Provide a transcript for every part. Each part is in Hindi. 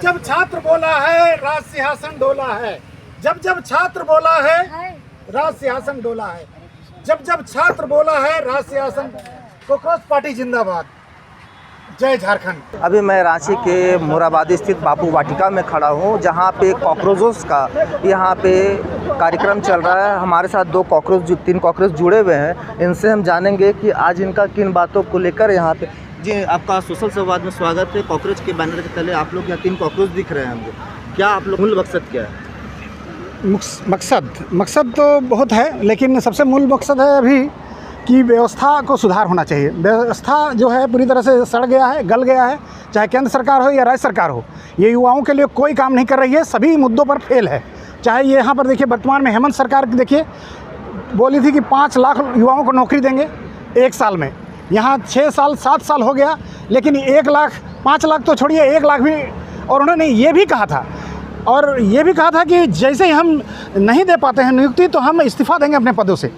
जब छात्र बोला है राज सिंहासन डोला है, जब छात्र बोला है राज सिंहासन डोला है, जब छात्र बोला है राज सिंहासन। कॉकरोच पार्टी जिंदाबाद, जय झारखंड। अभी मैं रांची के मोराबादी स्थित बापू वाटिका में खड़ा हूँ, जहाँ पे कॉकरोचों का यहाँ पे कार्यक्रम चल रहा है। हमारे साथ तीन कॉकरोच जुड़े हुए हैं। इनसे हम जानेंगे कि आज इनका किन बातों को लेकर यहाँ पे। जी, आपका सोशल संवाद में स्वागत है। कॉकरोच के बैनर के तले आप लोग यहाँ 3 कॉकरोच दिख रहे हैं हमको। क्या आप लोग मूल मकसद क्या है? मकसद तो बहुत है, लेकिन सबसे मूल मकसद है अभी कि व्यवस्था को सुधार होना चाहिए। व्यवस्था जो है पूरी तरह से सड़ गया है, गल गया है, चाहे केंद्र सरकार हो या राज्य सरकार हो। ये युवाओं के लिए कोई काम नहीं कर रही है, सभी मुद्दों पर फेल है। चाहे ये यहाँ पर देखिए, वर्तमान में हेमंत सरकार देखिए बोली थी कि 5 लाख युवाओं को नौकरी देंगे 1 साल में। यहाँ 6 साल 7 साल हो गया, लेकिन 1 लाख 5 लाख तो छोड़िए, 1 लाख भी। और उन्होंने ये भी कहा था कि जैसे ही हम नहीं दे पाते हैं नियुक्ति तो हम इस्तीफ़ा देंगे अपने पदों से।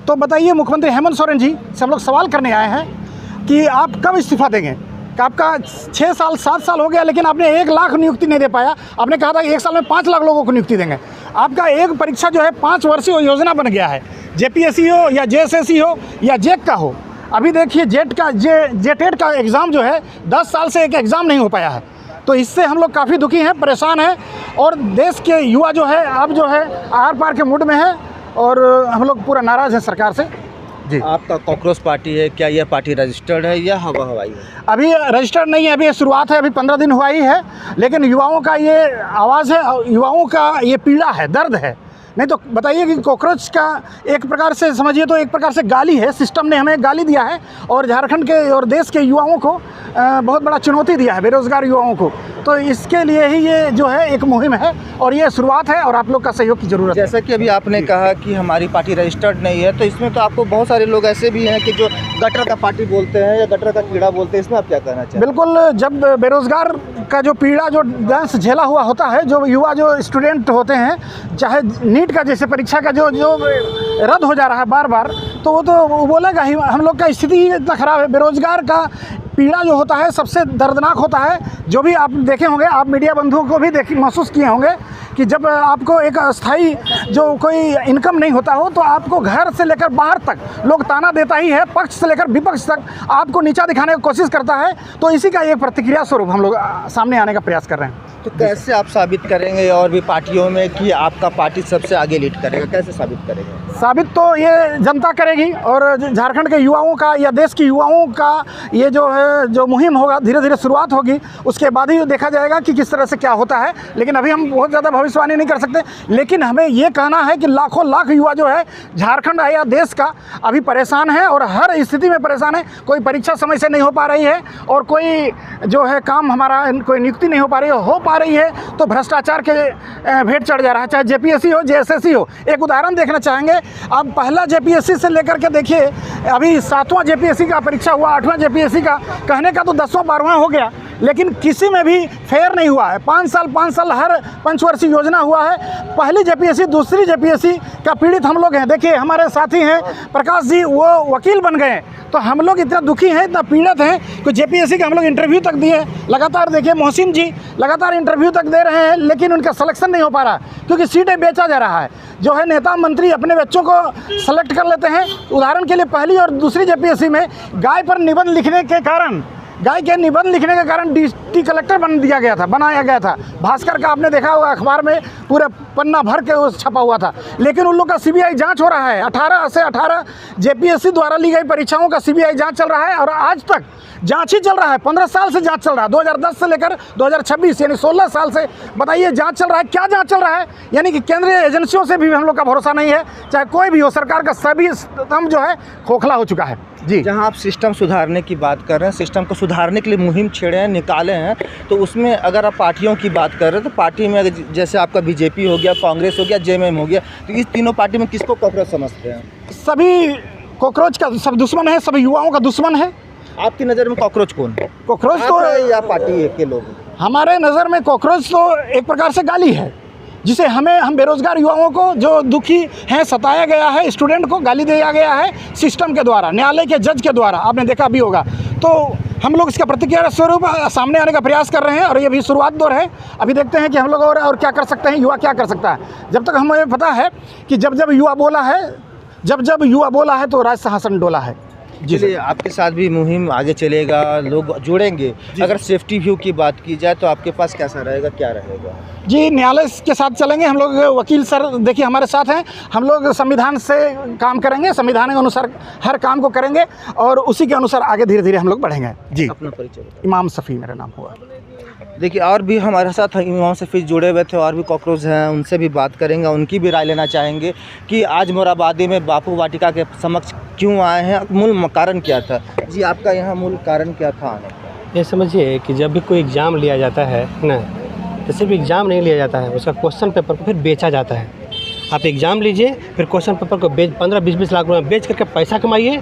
तो बताइए, मुख्यमंत्री हेमंत सोरेन जी से हम लोग सवाल करने आए हैं कि आप कब इस्तीफ़ा देंगे? कि आपका 6 साल 7 साल हो गया, लेकिन आपने 1 लाख नियुक्ति नहीं दे पाया। आपने कहा था कि 1 साल में 5 लाख लोगों को नियुक्ति देंगे। आपका एक परीक्षा जो है 5 वर्षीय योजना बन गया है, जेपीएससी हो या जेएसएससी हो या जेक का हो। अभी देखिए जेटेट का एग्ज़ाम जो है 10 साल से एक एग्ज़ाम नहीं हो पाया है। तो इससे हम लोग काफ़ी दुखी हैं, परेशान हैं, और देश के युवा जो है अब जो है आर पार के मूड में है, और हम लोग पूरा नाराज़ हैं सरकार से। जी, आपका कॉकरोच पार्टी है, क्या यह पार्टी रजिस्टर्ड है या हवा हवाई है? अभी रजिस्टर्ड नहीं है, अभी ये शुरुआत है, अभी 15 दिन हुआ ही है। लेकिन युवाओं का ये आवाज़ है, युवाओं का ये पीड़ा है, दर्द है। नहीं तो बताइए कि कॉकरोच का एक प्रकार से समझिए तो एक प्रकार से गाली है। सिस्टम ने हमें गाली दिया है और झारखंड के और देश के युवाओं को बहुत बड़ा चुनौती दिया है, बेरोज़गार युवाओं को। तो इसके लिए ही ये जो है एक मुहिम है, और ये शुरुआत है, और आप लोग का सहयोग की ज़रूरत है। जैसा कि अभी आपने कहा कि हमारी पार्टी रजिस्टर्ड नहीं है, तो इसमें तो आपको बहुत सारे लोग ऐसे भी हैं कि जो गटर का पार्टी बोलते हैं या गटर का कीड़ा बोलते हैं। इसमें आप क्या कहना चाहें? बिल्कुल, जब बेरोज़गार का जो पीड़ा जो दंश झेला हुआ होता है, जो युवा जो स्टूडेंट होते हैं, चाहे नीट का जैसे परीक्षा का जो रद्द हो जा रहा है बार बार, तो वो बोलेगा ही हम लोग का स्थिति ही इतना ख़राब है। बेरोज़गार का पीड़ा जो होता है सबसे दर्दनाक होता है। जो भी आप देखे होंगे, आप मीडिया बंधुओं को भी महसूस किए होंगे कि जब आपको एक अस्थाई जो कोई इनकम नहीं होता हो, तो आपको घर से लेकर बाहर तक लोग ताना देता ही है, पक्ष से लेकर विपक्ष तक आपको नीचा दिखाने की कोशिश करता है। तो इसी का एक प्रतिक्रिया स्वरूप हम लोग सामने आने का प्रयास कर रहे हैं। तो कैसे आप साबित करेंगे और भी पार्टियों में कि आपका पार्टी सबसे आगे लीड करेगा? कैसे साबित करेंगे? साबित तो ये जनता करेगी, और झारखंड के युवाओं का या देश के युवाओं का ये जो है जो मुहिम होगा, धीरे धीरे शुरुआत होगी, उसके बाद ही देखा जाएगा कि किस तरह से क्या होता है। लेकिन अभी हम बहुत ज़्यादा भविष्यवाणी नहीं कर सकते। लेकिन हमें ये कहना है कि लाखों लाख युवा जो है झारखंड या देश का अभी परेशान है, और हर स्थिति में परेशान है। कोई परीक्षा समय से नहीं हो पा रही है, और कोई जो है काम हमारा कोई नियुक्ति नहीं हो पा रही है, तो भ्रष्टाचार के भेंट चढ़ जा रहा है, चाहे जेपीएससी हो जेएसएससी हो। एक उदाहरण देखना चाहेंगे आप, पहला जेपीएससी से लेकर के देखिए, अभी 7वां जेपीएससी का परीक्षा हुआ, 8वां जेपीएससी का कहने का तो 10वां 12वां हो गया, लेकिन किसी में भी फेयर नहीं हुआ है। 5 साल हर पंचवर्षीय योजना हुआ है। पहली जेपीएससी दूसरी जेपीएससी का पीड़ित हम लोग हैं। देखिए हमारे साथी हैं प्रकाश जी, वो वकील बन गए। तो हम लोग इतना दुखी हैं, इतना पीड़ित हैं कि जेपीएससी का हम लोग इंटरव्यू तक दिए लगातार। देखिए मोहसिन जी लगातार इंटरव्यू तक दे रहे हैं, लेकिन उनका सिलेक्शन नहीं हो पा रहा, क्योंकि सीटें बेचा जा रहा है। जो है नेता मंत्री अपने बच्चों को सेलेक्ट कर लेते हैं। उदाहरण के लिए पहली और दूसरी जेपीएससी में गाय पर निबंध लिखने के कारण, गाय के निबंध लिखने के कारण डिस्ट्रिक्ट कलेक्टर बनाया गया था। भास्कर का आपने देखा होगा, अखबार में पूरे पन्ना भर के वो छपा हुआ था। लेकिन उन लोग का सीबीआई जांच हो रहा है। 18 से 18 जेपीएससी द्वारा ली गई परीक्षाओं का सीबीआई जांच चल रहा है, और आज तक जांच ही चल रहा है। 15 साल से जांच चल रहा है, 2010 से लेकर 2026 यानी 16 साल से बताइए जांच चल रहा है। क्या जांच चल रहा है? यानी कि केंद्रीय एजेंसियों से भी हम लोग का भरोसा नहीं है, चाहे कोई भी हो। सरकार का सभी स्तंभ जो है खोखला हो चुका है। जी, जहां आप सिस्टम सुधारने की बात कर रहे हैं, सिस्टम को सुधारने के लिए मुहिम छेड़े हैं, निकाले हैं, तो उसमें अगर आप पार्टियों की बात कर रहे हैं, तो पार्टी में जैसे आपका बीजेपी हो गया, कांग्रेस हो गया, जेएमएम हो गया, तो इस तीनों पार्टी में किसको कॉकरोच समझते हैं? सभी कॉकरोच का सब दुश्मन है, सभी युवाओं का दुश्मन है। आपकी नज़र में कॉकरोच कौन है? कॉकरोच तो या पार्टी के लोग? हमारे नज़र में कॉकरोच तो एक प्रकार से गाली है, जिसे हम बेरोज़गार युवाओं को जो दुखी हैं, सताया गया है, स्टूडेंट को गाली दिया गया है सिस्टम के द्वारा, न्यायालय के जज के द्वारा, आपने देखा भी होगा। तो हम लोग इसका प्रतिक्रिया स्वरूप सामने आने का प्रयास कर रहे हैं और ये भी शुरुआत दौर है। अभी देखते हैं कि हम लोग और क्या कर सकते हैं, युवा क्या कर सकता है। जब तक हमें पता है कि जब जब युवा बोला है, जब युवा बोला है तो राज सिंहासन डोला है। जी चलिए, आपके साथ भी मुहिम आगे चलेगा, लोग जुड़ेंगे। अगर सेफ्टी व्यू की बात की जाए तो आपके पास कैसा रहेगा, क्या रहेगा? जी, न्यायालय के साथ चलेंगे हम लोग। वकील सर देखिए हमारे साथ हैं। हम लोग संविधान से काम करेंगे, संविधान के अनुसार हर काम को करेंगे और उसी के अनुसार आगे धीरे धीरे हम लोग बढ़ेंगे। जी, अपना परिचय बताइए। इमाम शफी मेरा नाम हुआ। देखिए, और भी हमारे साथ इमाम शफी जुड़े हुए थे, और भी कॉकरोच हैं, उनसे भी बात करेंगे, उनकी भी राय लेना चाहेंगे कि आज मोराबादी में बापू वाटिका के समक्ष क्यों आए हैं, मूल कारण क्या था। जी, आपका यहाँ मूल कारण क्या था आने का? ये समझिए कि जब भी कोई एग्ज़ाम लिया जाता है ना, तो सिर्फ एग्ज़ाम नहीं लिया जाता है, उसका क्वेश्चन पेपर को फिर बेचा जाता है। आप एग्ज़ाम लीजिए, फिर क्वेश्चन पेपर को 15-20 लाख रुपये बेच करके पैसा कमाइए,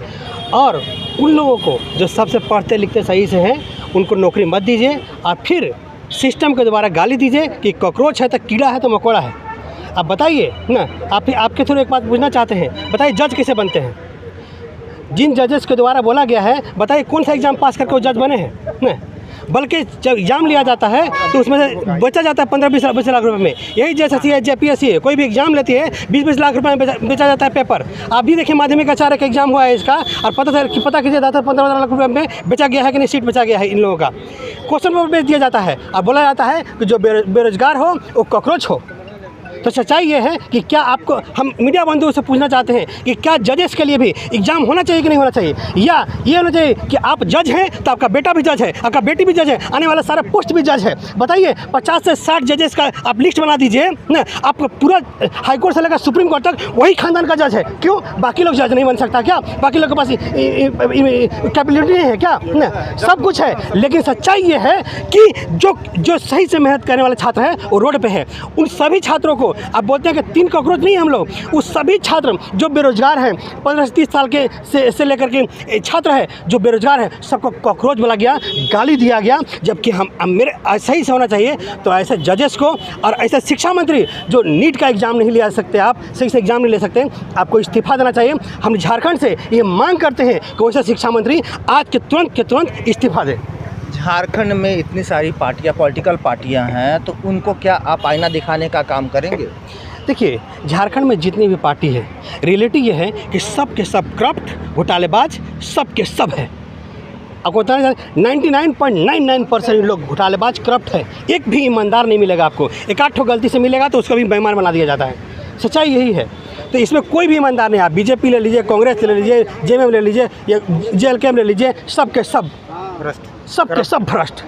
और उन लोगों को जो सबसे पढ़ते लिखते सही से हैं उनको नौकरी मत दीजिए, और फिर सिस्टम के द्वारा गाली दीजिए कि कॉकरोच है तो कीड़ा है तो मकोड़ा है। अब बताइए ना, आपके थ्रू एक बात पूछना चाहते हैं, बताइए जज कैसे बनते हैं? जिन जजेस के द्वारा बोला गया है, बताइए कौन सा एग्ज़ाम पास करके वो जज बने हैं ना? बल्कि जब एग्ज़ाम लिया जाता है तो उसमें से बचा जाता है 15-20 लाख रुपए में। यही JSSC है, JPSC है, कोई भी एग्ज़ाम लेती है 20-20 लाख रुपए में बेचा जाता है पेपर। आप भी देखिए, माध्यमिक आचार्य का एग्ज़ाम हुआ है इसका, और पता कीजिए जाता है 15 लाख रुपए में बेचा गया है कि नहीं, सीट बेचा गया है इन लोगों का। क्वेश्चन पेपर बेच दिया जाता है और बोला जाता है कि जो बेरोजगार हो वो कॉकरोच हो। तो सच्चाई ये है कि क्या आपको, हम मीडिया बंधुओं से पूछना चाहते हैं कि क्या जजेस के लिए भी एग्ज़ाम होना चाहिए कि नहीं होना चाहिए, या ये होना चाहिए कि आप जज हैं तो आपका बेटा भी जज है, आपका बेटी भी जज है, आने वाला सारा पोस्ट भी जज है। बताइए, 50 से 60 जजेस का आप लिस्ट बना दीजिए ना, आपका पूरा हाईकोर्ट से लेकर सुप्रीम कोर्ट तक वही खानदान का जज है। क्यों? बाकी लोग जज नहीं बन सकता क्या? बाकी लोग के पास कैपेबिलिटी नहीं है क्या? ना, सब कुछ है। लेकिन सच्चाई ये है कि जो सही से मेहनत करने वाले छात्र हैं वो रोड पे है। उन सभी छात्रों को आप बोलते हैं कि 3 कॉकरोच नहीं हम लोग, उस सभी छात्र जो बेरोजगार हैं, 15 से 30 साल के से लेकर के छात्र हैं जो बेरोजगार हैं, सबको कॉकरोच बोला गया, गाली दिया गया। जबकि हम मेरे सही से होना चाहिए तो ऐसे जजेस को, और ऐसे शिक्षा मंत्री जो नीट का एग्ज़ाम नहीं ले सकते, आप सही से एग्ज़ाम नहीं ले सकते, आपको इस्तीफा देना चाहिए। हम झारखंड से ये मांग करते हैं कि वैसे शिक्षा मंत्री आज के तुरंत इस्तीफा दें। झारखंड में इतनी सारी पार्टियां, पॉलिटिकल पार्टियां हैं, तो उनको क्या आप आईना दिखाने का काम करेंगे? देखिए, झारखंड में जितनी भी पार्टी है, रियलिटी ये है कि सब के सब करप्ट, घोटालेबाज, सब के सब है। आपको बताना 99.99% लोग घोटालेबाज, करप्ट है। एक भी ईमानदार नहीं मिलेगा आपको। एक आध ठो गलती से मिलेगा तो उसका भी बेईमान बना दिया जाता है। सच्चाई यही है। तो इसमें कोई भी ईमानदार नहीं। आप बीजेपी ले लीजिए, कांग्रेस ले लीजिए, जेएमएम ले लीजिए, या JLKM ले लीजिए, सब के सब भ्रष्ट, सब के सब भ्रष्ट।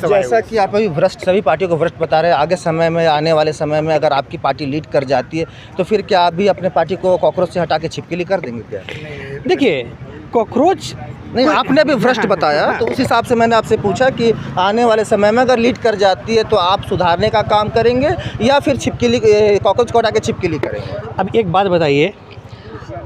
जैसा कि आप अभी भ्रष्ट, सभी पार्टियों को भ्रष्ट बता रहे हैं, आगे समय में, आने वाले समय में अगर आपकी पार्टी लीड कर जाती है तो फिर क्या आप भी अपने पार्टी को कॉकरोच से हटा के छिपकली कर देंगे क्या? देखिए, कॉकरोच नहीं, आपने भी भ्रष्ट बताया, तो उस हिसाब से मैंने आपसे पूछा कि आने वाले समय में अगर लीड कर जाती है तो आप सुधारने का काम करेंगे या फिर छिपकली, कॉकरोच को हटा के छिपकली करेंगे? अब एक बात बताइए,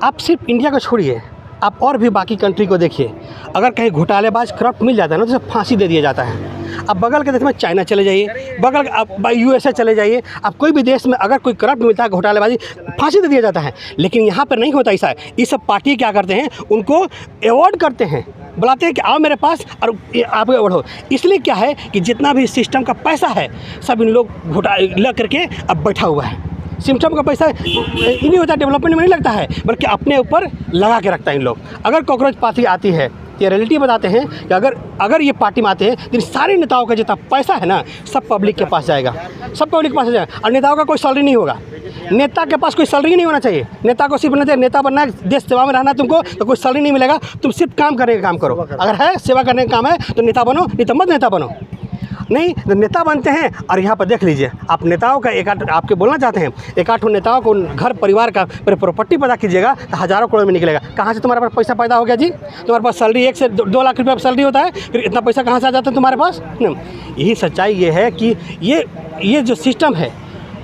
आप सिर्फ इंडिया को छोड़िए, आप और भी बाकी कंट्री को देखिए। अगर कहीं घोटालेबाज, करप्ट मिल जाता है ना तो उसे फांसी दे दिया जाता है। अब बगल के देश में चाइना चले जाइए, बगल आप USA चले जाइए, आप कोई भी देश में अगर कोई करप्ट मिलता है, घोटालेबाजी, फांसी दे दिया जाता है। लेकिन यहाँ पर नहीं होता ऐसा। ये सब पार्टी क्या करते हैं, उनको अवॉर्ड करते हैं, बुलाते हैं कि आओ मेरे पास और आप अवॉर्ड हो। इसलिए क्या है कि जितना भी सिस्टम का पैसा है सब इन लोग लग करके अब बैठा हुआ है। सिस्टम का पैसा इन्हीं होता है, डेवलपमेंट में नहीं लगता है, बल्कि अपने ऊपर लगा के रखता है इन लोग। अगर कॉकरोच पार्टी आती है, ये रियलिटी बताते हैं कि अगर ये पार्टी में आते हैं तो सारे नेताओं का जितना पैसा है ना, सब पब्लिक के पास जाएगा, सब पब्लिक के पास जाएगा। और नेताओं का कोई सैलरी नहीं होगा। नेता के पास कोई सैलरी नहीं होना चाहिए। नेता को सिर्फ नेता बनना है, देश सेवा में रहना है तुमको, तो कोई सैलरी नहीं मिलेगा। तुम सिर्फ काम करने का काम करो। अगर है सेवा करने का काम है तो नेता बनो, नहीं तो मत नेता बनो। नहीं तो नेता बनते हैं। और यहाँ पर देख लीजिए, आप नेताओं का एक आठ, आपके बोलना चाहते हैं, एक आठ नेताओं को घर परिवार का प्रॉपर्टी पता कीजिएगा तो हज़ारों करोड़ में निकलेगा। कहाँ से तुम्हारे पास पैसा पैदा हो गया जी? तुम्हारे पास सैलरी 1 से 2 लाख रुपये सैलरी होता है, फिर इतना पैसा कहाँ से आ जाता है तुम्हारे पास? यही सच्चाई ये है कि ये जो सिस्टम है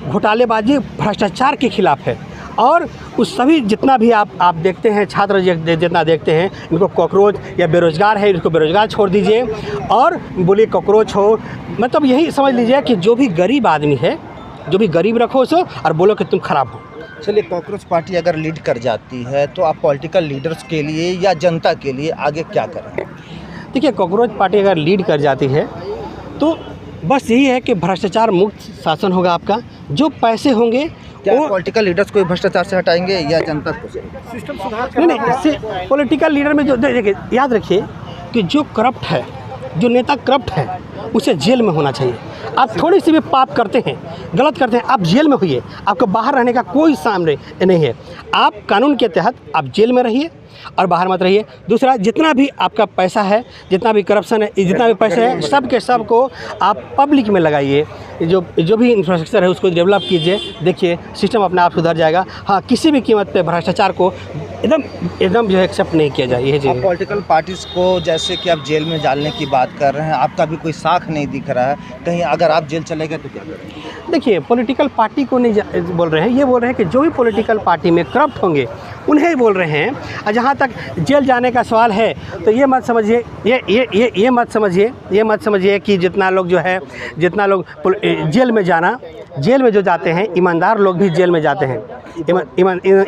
घोटालेबाजी, भ्रष्टाचार के खिलाफ है। और उस सभी जितना भी आप देखते हैं, छात्र जितना देखते हैं, इनको कॉकरोच या बेरोज़गार है, इनको बेरोज़गार छोड़ दीजिए और बोलिए कॉकरोच हो। मतलब यही समझ लीजिए कि जो भी गरीब आदमी है, जो भी गरीब रखो उसको और बोलो कि तुम खराब हो। चलिए, कॉकरोच पार्टी अगर लीड कर जाती है तो आप पॉलिटिकल लीडर्स के लिए या जनता के लिए आगे क्या करेंगे? देखिए, कॉकरोच पार्टी अगर लीड कर जाती है तो बस यही है कि भ्रष्टाचार मुक्त शासन होगा आपका। जो पैसे होंगे क्या वो पॉलिटिकल लीडर्स को भ्रष्टाचार से हटाएंगे या जनता को? सिस्टम सुधार नहीं, इससे पॉलिटिकल लीडर में जो देखिए, याद रखिए कि जो करप्ट है, जो नेता करप्ट है, उसे जेल में होना चाहिए। आप थोड़ी सी भी पाप करते हैं, गलत करते हैं, आप जेल में होइए, आपको बाहर रहने का कोई सामने नहीं है। आप कानून के तहत आप जेल में रहिए और बाहर मत रहिए। दूसरा, जितना भी आपका पैसा है, जितना भी करप्शन है, जितना भी पैसे है, सब के सब को आप पब्लिक में लगाइए। जो भी इंफ्रास्ट्रक्चर है उसको डेवलप कीजिए। देखिए, सिस्टम अपने आप सुधर जाएगा। हाँ, किसी भी कीमत पे भ्रष्टाचार को एकदम जो है एक्सेप्ट नहीं किया जाए। यही चीज़। पॉलिटिकल पार्टीज को जैसे कि आप जेल में डालने की बात कर रहे हैं, आपका भी कोई साख नहीं दिख रहा है कहीं, अगर आप जेल चले गए तो क्या करेंगे? देखिए, पॉलिटिकल पार्टी को नहीं बोल रहे हैं, ये बोल रहे हैं कि जो भी पॉलिटिकल पार्टी में करप्ट होंगे उन्हें बोल रहे हैं। और जहाँ तक जेल जाने का सवाल है तो ये मत समझिए, ये मत समझिए कि जितना लोग जेल में जो जाते हैं, ईमानदार लोग भी जेल में जाते हैं।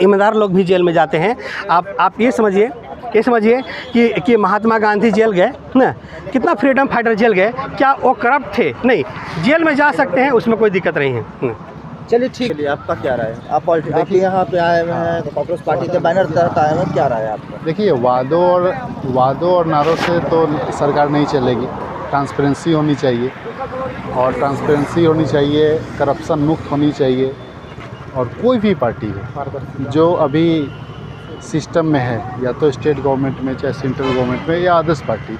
ईमानदार लोग भी जेल में जाते हैं। आप ये समझिए कि महात्मा गांधी जेल गए ना, कितना फ्रीडम फाइटर जेल गए, क्या वो करप्ट थे? नहीं, जेल में जा सकते हैं, उसमें कोई दिक्कत नहीं है। चलिए ठीक है, आपका क्या राय है? आप यहाँ पे आए हुए हैं, कॉकरोच पार्टी के बैनर तहत आए हुए हैं, क्या राय है आपका? देखिए, वादों और नारों से तो सरकार नहीं चलेगी। ट्रांसपेरेंसी होनी चाहिए, और ट्रांसपेरेंसी होनी चाहिए, करप्शन मुक्त होनी चाहिए। और कोई भी पार्टी है जो अभी सिस्टम में है, या तो स्टेट गवर्नमेंट में, चाहे सेंट्रल गवर्नमेंट में, या अदर्स पार्टी,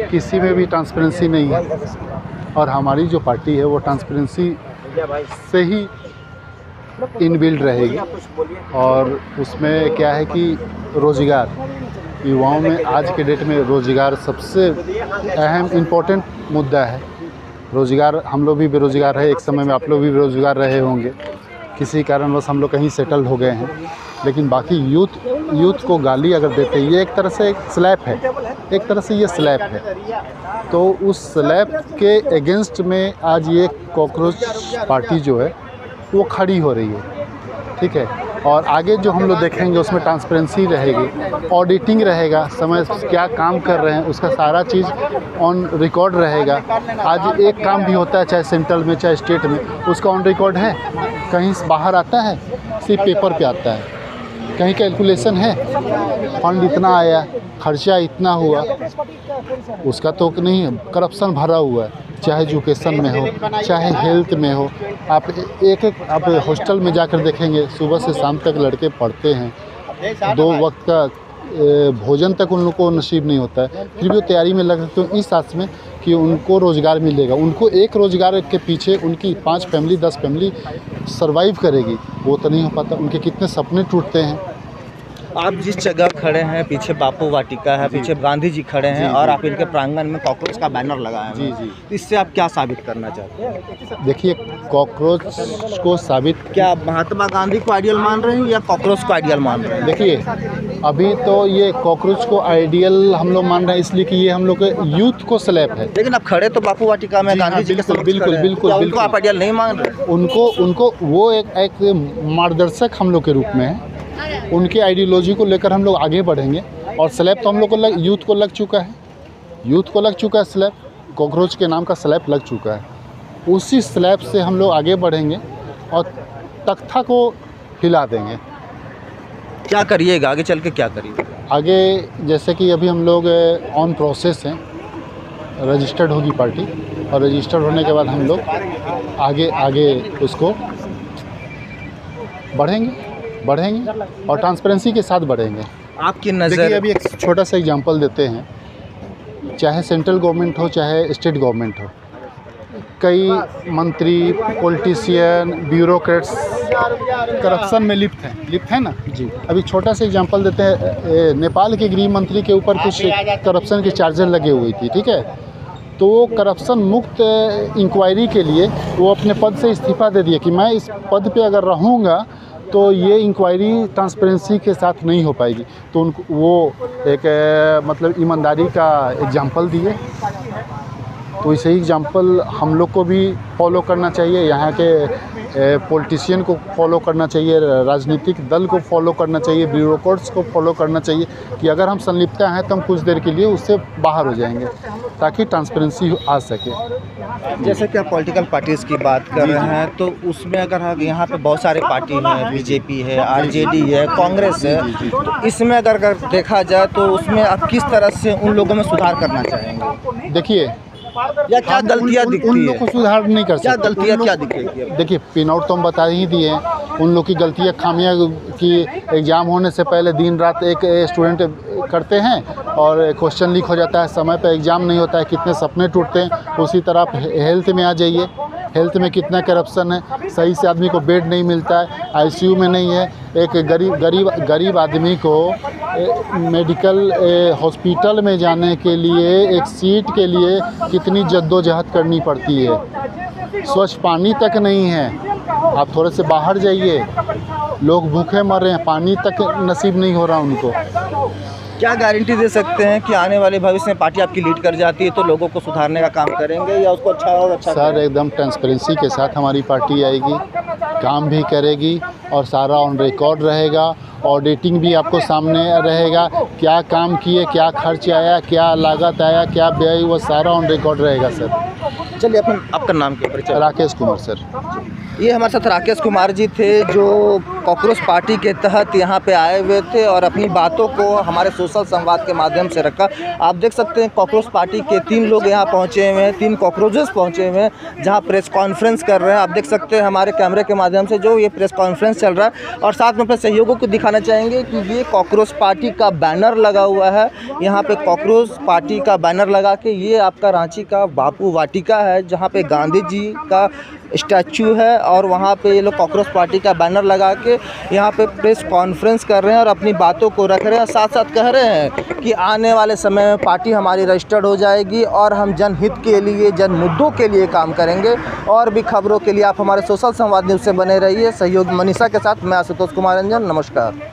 किसी में भी ट्रांसपेरेंसी नहीं है। और हमारी जो पार्टी है वो ट्रांसपेरेंसी से ही इनबिल्ड रहेगी। और उसमें क्या है कि रोज़गार, युवाओं में आज के डेट में रोज़गार सबसे अहम इम्पोर्टेंट मुद्दा है। रोज़गार, हम लोग भी बेरोज़गार है, एक समय में आप लोग भी बेरोज़गार रहे होंगे, किसी कारणवश हम लोग कहीं सेटल हो गए हैं। लेकिन बाकी यूथ को गाली अगर देते हैं, ये एक तरह से एक स्लैप है, एक तरह से ये स्लैप है। तो उस स्लैप के अगेंस्ट में आज ये कॉकरोच पार्टी जो है वो खड़ी हो रही है, ठीक है। और आगे जो हम लोग देखेंगे उसमें ट्रांसपेरेंसी रहेगी, ऑडिटिंग रहेगा, समय क्या काम कर रहे हैं उसका सारा चीज़ ऑन रिकॉर्ड रहेगा। आज एक काम भी होता है, चाहे सेंट्रल में चाहे स्टेट में, उसका ऑन रिकॉर्ड है, कहीं बाहर आता है, सिर्फ पेपर पे आता है, कहीं कैलकुलेशन है, फंड इतना आया, खर्चा इतना हुआ, उसका तो नहीं है। करप्शन भरा हुआ है, चाहे एजुकेशन में हो, चाहे हेल्थ में हो। आप आप हॉस्टल में जाकर देखेंगे, सुबह से शाम तक लड़के पढ़ते हैं, 2 वक्त का भोजन तक उन लोग को नसीब नहीं होता है, फिर भी वो तैयारी में लगे। तो इस आस में कि उनको रोज़गार मिलेगा, उनको एक रोज़गार के पीछे उनकी 5 फैमिली 10 फैमिली सर्वाइव करेगी, वो तो नहीं हो पाता। उनके कितने सपने टूटते हैं। आप जिस जगह खड़े हैं, पीछे बापू वाटिका है, पीछे गांधी जी खड़े हैं, और आप इनके प्रांगण में कॉकरोच का बैनर लगाए हैं। जी। तो इससे आप क्या साबित करना चाहते हैं? देखिए, कॉकरोच को साबित, क्या महात्मा गांधी को आइडियल मान रहे हैं या कॉकरोच को आइडियल मान रहे हैं? देखिए, अभी तो ये कॉकरोच को आइडियल हम लोग मान रहे हैं, इसलिए कि ये हम लोग के यूथ को स्लैप है। लेकिन आप खड़े तो बापू वाटिका में गांधी जी के समक्ष बिल्कुल, खड़े हैं। बिल्कुल, क्या बिल्कुल। उनको आप आइडियल नहीं मान रहे? उनको वो एक मार्गदर्शक हम लोग के रूप में है। उनके आइडियोलॉजी को लेकर हम लोग आगे बढ़ेंगे। और स्लैब तो हम लोग को यूथ को लग चुका है, स्लैब, कॉकरोच के नाम का स्लैब लग चुका है। उसी स्लैब से हम लोग आगे बढ़ेंगे और तख्ता को हिला देंगे। क्या करिएगा आगे चल के, क्या करिएगा आगे? जैसे कि अभी हम लोग ऑन प्रोसेस हैं, रजिस्टर्ड होगी पार्टी, और रजिस्टर्ड होने के बाद हम लोग आगे उसको बढ़ेंगे और ट्रांसपेरेंसी के साथ बढ़ेंगे। आपकी देखिए, नज़र? अभी एक छोटा सा एग्जांपल देते हैं, चाहे सेंट्रल गवर्नमेंट हो चाहे स्टेट गवर्नमेंट हो, कई मंत्री, पॉलिटिशियन, ब्यूरोक्रेट्स करप्शन में लिप्त है ना जी। अभी छोटा सा एग्जांपल देते हैं, नेपाल के गृह मंत्री के ऊपर कुछ करप्शन की चार्जेस लगे हुई थी, ठीक है। तो वो करप्शन मुक्त इंक्वायरी के लिए वो अपने पद से इस्तीफ़ा दे दिए कि मैं इस पद पे अगर रहूँगा तो ये इंक्वायरी ट्रांसपेरेंसी के साथ नहीं हो पाएगी। तो उनको वो एक मतलब ईमानदारी का एग्जांपल दिए तो इसे एग्जाम्पल हम लोग को भी फॉलो करना चाहिए, यहाँ के पॉलिटिशियन को फॉलो करना चाहिए, राजनीतिक दल को फॉलो करना चाहिए, ब्यूरोक्रेट्स को फॉलो करना चाहिए कि अगर हम संलिप्त हैं तो हम कुछ देर के लिए उससे बाहर हो जाएंगे ताकि ट्रांसपेरेंसी आ सके। जैसे कि आप पॉलिटिकल पार्टीज़ की बात कर रहे हैं, तो उसमें अगर हम यहाँ पे बहुत सारे पार्टी हैं, बीजेपी है, आरजेडी है, कांग्रेस है, तो इसमें अगर देखा जाए तो उसमें आप किस तरह से उन लोगों में सुधार करना चाहेंगे? देखिए, या क्या गलतियाँ उन दिखती लोग है? को सुधार नहीं कर सकते। क्या गलतियाँ उन लोग- क्या दिखेगी? देखिए, पिन आउट तो हम बता ही दिए हैं। उन लोग की गलतियाँ खामियाँ कि एग्ज़ाम होने से पहले दिन रात एक स्टूडेंट करते हैं और क्वेश्चन लीक हो जाता है, समय पे एग्ज़ाम नहीं होता है, कितने सपने टूटते हैं। उसी तरह आप हेल्थ में आ जाइए, हेल्थ में कितना करप्शन है, सही से आदमी को बेड नहीं मिलता है, आईसीयू में नहीं है। एक गरीब आदमी को मेडिकल हॉस्पिटल में जाने के लिए एक सीट के लिए कितनी जद्दोजहद करनी पड़ती है। स्वच्छ पानी तक नहीं है। आप थोड़े से बाहर जाइए, लोग भूखे मर रहे हैं, पानी तक नसीब नहीं हो रहा उनको। क्या गारंटी दे सकते हैं कि आने वाले भविष्य में पार्टी आपकी लीड कर जाती है तो लोगों को सुधारने का काम करेंगे या उसको अच्छा और अच्छा सर, एकदम ट्रांसपेरेंसी के साथ हमारी पार्टी आएगी, काम भी करेगी और सारा ऑन रिकॉर्ड रहेगा। ऑडिटिंग भी आपको सामने रहेगा, क्या काम किए, क्या खर्च आया, क्या लागत आया, क्या व्यय, वो सारा ऑन रिकॉर्ड रहेगा सर। चलिए, आपका नाम क्या परिचय? राकेश कुमार सर। ये हमारे साथ राकेश कुमार जी थे जो कॉकरोच पार्टी के तहत यहाँ पे आए हुए थे और अपनी बातों को हमारे सोशल संवाद के माध्यम से रखा। आप देख सकते हैं कॉकरोच पार्टी के 3 लोग यहाँ पहुँचे हुए हैं, 3 कॉकरोचेस पहुँचे हुए हैं जहाँ प्रेस कॉन्फ्रेंस कर रहे हैं। आप देख सकते हैं हमारे कैमरे के माध्यम से जो ये प्रेस कॉन्फ्रेंस चल रहा है और साथ में अपने सहयोगों को दिखाना चाहेंगे कि ये कॉकरोच पार्टी का बैनर लगा हुआ है। यहाँ पे कॉकरोच पार्टी का बैनर लगा के ये आपका रांची का बापू वाटिका है जहाँ पे गांधी जी का स्टैचू है और वहाँ पे ये लोग कॉकरोच पार्टी का बैनर लगा के यहाँ पे प्रेस कॉन्फ्रेंस कर रहे हैं और अपनी बातों को रख रहे हैं। साथ साथ कह रहे हैं कि आने वाले समय में पार्टी हमारी रजिस्टर्ड हो जाएगी और हम जनहित के लिए, जन मुद्दों के लिए काम करेंगे। और भी खबरों के लिए आप हमारे सोशल संवाद न्यूज़ से बने रहिए। सहयोग मनीषा के साथ मैं आशुतोष कुमार रंजन, नमस्कार।